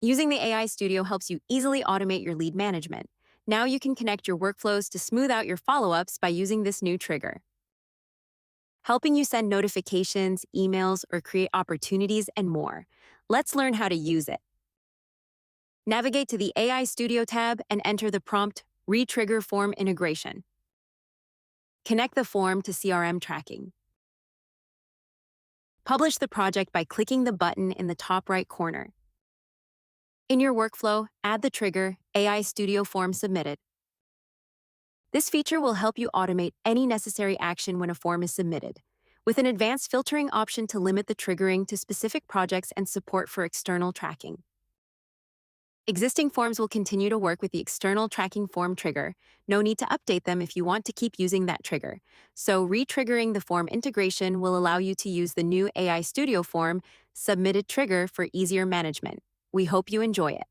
Using the AI Studio helps you easily automate your lead management. Now you can connect your workflows to smooth out your follow ups by using this new trigger, helping you send notifications, emails, or create opportunities, and more. Let's learn how to use it. Navigate to the AI Studio tab and enter the prompt Retrigger Form Integration. Connect the form to CRM tracking. Publish the project by clicking the button in the top right corner. In your workflow, add the trigger AI Studio Form Submitted. This feature will help you automate any necessary action when a form is submitted, with an advanced filtering option to limit the triggering to specific projects and support for external tracking. Existing forms will continue to work with the external tracking form trigger. No need to update them if you want to keep using that trigger. So, re-triggering the form integration will allow you to use the new AI Studio Form Submitted trigger for easier management. We hope you enjoy it.